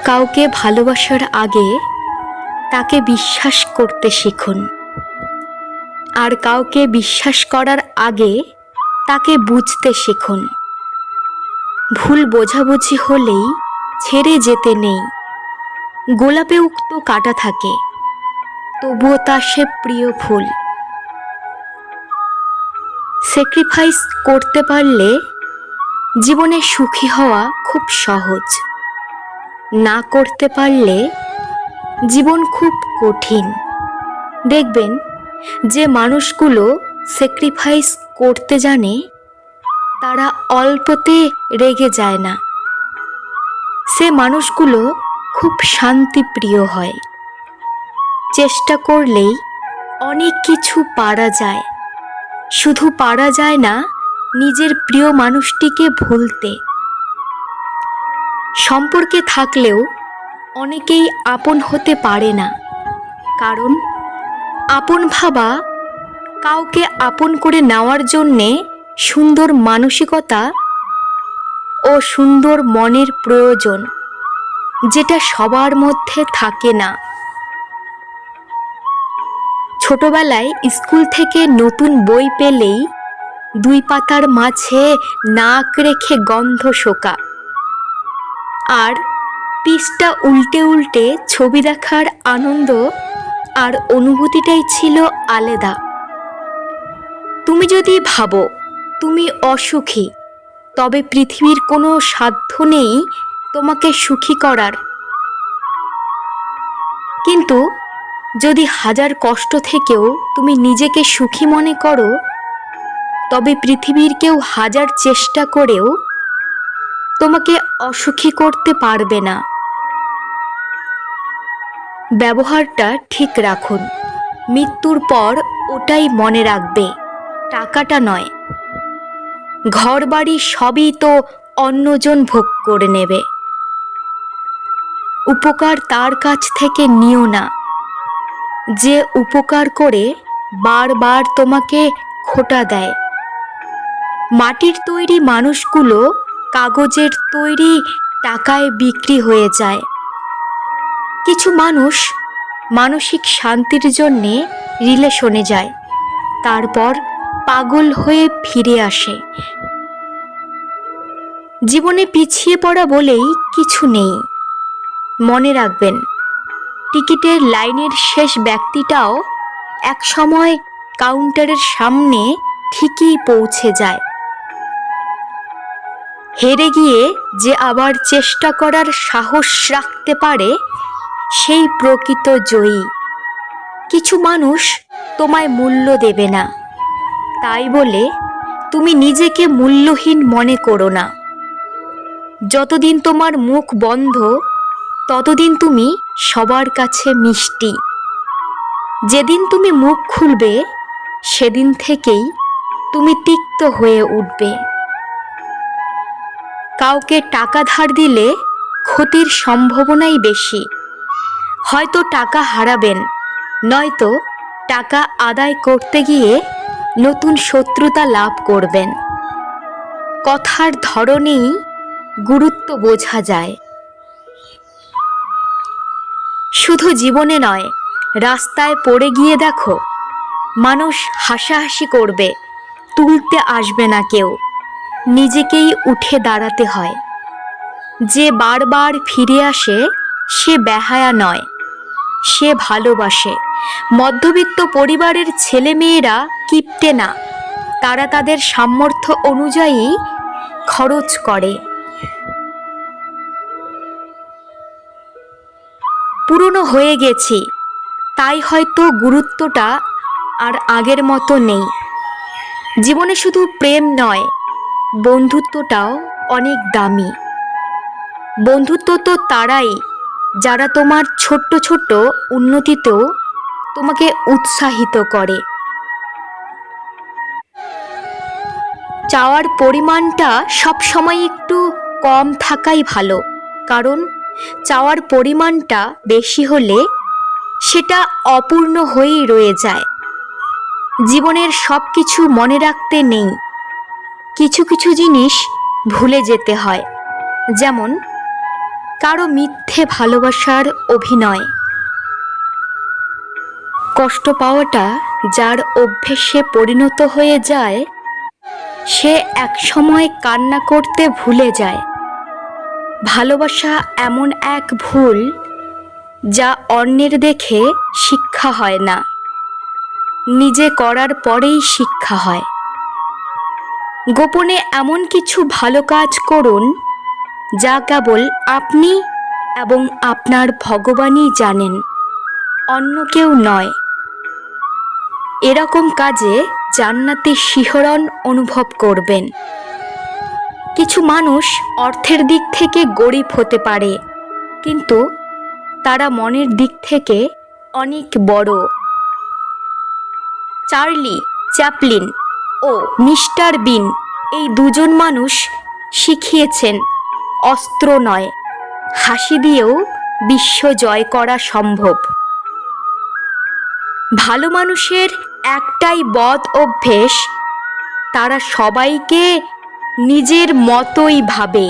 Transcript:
কাউকে ভালোবাসার আগে তাকে বিশ্বাস করতে শিখুন, আর কাউকে বিশ্বাস করার আগে তাকে বুঝতে শিখুন। ভুল বোঝাবুঝি হলেই ছেড়ে যেতে নেই। গোলাপেও তো কাঁটা থাকে, তবুও তা সে প্রিয় ফুল। স্যাক্রিফাইস করতে পারলে জীবনে সুখী হওয়া খুব সহজ, না করতে পারলে জীবন খুব কঠিন। দেখবেন যে মানুষগুলো স্যাক্রিফাইস করতে জানে তারা অল্পতে রেগে যায় না। সে মানুষগুলো খুব শান্তিপ্রিয় হয়। চেষ্টা করলেই অনেক কিছু পারা যায়, শুধু পারা যায় না নিজের প্রিয় মানুষটিকে ভুলতে। সম্পর্কে থাকলেও অনেকেই আপন হতে পারে না, কারণ আপন ভাবা কাউকে আপন করে নেওয়ার জন্যে সুন্দর মানসিকতা ও সুন্দর মনের প্রয়োজন, যেটা সবার মধ্যে থাকে না। ছোটবেলায় স্কুল থেকে নতুন বই পেলেই 2 পাতার মাঝে নাক রেখে গন্ধ শোকা, আর পৃষ্ঠা উল্টে উল্টে ছবি দেখার আনন্দ আর অনুভূতিটাই ছিল আলাদা। তুমি যদি ভাবো তুমি অসুখী, তবে পৃথিবীর কোনো সাধ্য নেই তোমাকে সুখী করার। কিন্তু যদি 1000 কষ্ট থেকেও তুমি নিজেকে সুখী মনে করো, তবে পৃথিবীর কেউ 1000 চেষ্টা করেও তোমাকে অসুখী করতে পারবে না। ব্যবহারটা ঠিক রাখুন, মৃত্যুর পর ওটাই মনে রাখবে, টাকাটা নয়। ঘর বাড়ি সবই তো অন্যজন ভোগ করে নেবে। উপকার তার কাছ থেকে নিও না যে উপকার করে বারবার তোমাকে খোঁটা দেয়। মাটির তৈরি মানুষগুলো কাগজের তৈরি টাকায় বিক্রি হয়ে যায়। কিছু মানুষ মানসিক শান্তির জন্যে রিলেশনে যায়, তারপর পাগল হয়ে ফিরে আসে। জীবনে পিছিয়ে পড়া বলেই কিছু নেই। মনে রাখবেন, টিকিটের লাইনের শেষ ব্যক্তিটাও একসময় কাউন্টারের সামনে ঠিকই পৌঁছে যায়। হেরে গিয়ে যে আবার চেষ্টা করার সাহস রাখতে পারে, সেই প্রকৃত জয়ী। কিছু মানুষ তোমায় মূল্য দেবে না, তাই বলে তুমি নিজেকে মূল্যহীন মনে করো না। যতদিন তোমার মুখ বন্ধ, ততদিন তুমি সবার কাছে মিষ্টি। যেদিন তুমি মুখ খুলবে, সেদিন থেকেই তুমি তিক্ত হয়ে উঠবে। কাউকে টাকা ধার দিলে ক্ষতির সম্ভাবনাই বেশি। হয়তো টাকা হারাবেন, নয়তো টাকা আদায় করতে গিয়ে নতুন শত্রুতা লাভ করবেন। কথার ধরনেই গুরুত্ব বোঝা যায়। শুধু জীবনে নয়, রাস্তায় পড়ে গিয়ে দেখো, মানুষ হাসাহাসি করবে, তুলতে আসবে না কেউ। নিজেকেই উঠে দাঁড়াতে হয়। যে বারবার ফিরে আসে সে বেহায়া নয়, সে ভালোবাসে। মধ্যবিত্ত পরিবারের ছেলে মেয়েরা কিপটে না, তারা তাদের সামর্থ্য অনুযায়ী খরচ করে। পুরনো হয়ে গেছি, তাই হয়তো গুরুত্বটা আর আগের মতো নেই। জীবনে শুধু প্রেম নয়, বন্ধুত্বটাও অনেক দামি। বন্ধুত্ব তো তারাই যারা তোমার ছোট্ট ছোট্ট উন্নতিতেও তোমাকে উৎসাহিত করে। চাওয়ার পরিমাণটা সবসময় একটু কম থাকাই ভালো, কারণ চাওয়ার পরিমাণটা বেশি হলে সেটা অপূর্ণ হয়েই রয়ে যায়। জীবনের সব কিছু মনে রাখতে নেই, কিছু কিছু জিনিস ভুলে যেতে হয়। যেমন কারো মিথ্যে ভালোবাসার অভিনয়। কষ্ট পাওয়াটা যার অভ্যেসে পরিণত হয়ে যায়, সে একসময় কান্না করতে ভুলে যায়। ভালোবাসা এমন এক ভুল যা অন্যের দেখে শিক্ষা হয় না, নিজে করার পরেই শিক্ষা হয়। গোপনে এমন কিছু ভালো কাজ করুন যা কেবল আপনি এবং আপনার ভগবানই জানেন, অন্য কেউ নয়। এরকম কাজে জান্নাতি শিহরণ অনুভব করবেন। কিছু মানুষ অর্থের দিক থেকে গরিব হতে পারে, কিন্তু তারা মনের দিক থেকে অনেক বড়। চার্লি চ্যাপলিন ও মিস্টার বিন, এই দুজন মানুষ শিখিয়েছেন অস্ত্র নয়, হাসি দিয়েও বিশ্ব জয় করা সম্ভব। ভালো মানুষের একটাই বদ অভ্যেস, তারা সবাইকে নিজের মতোই ভাবে।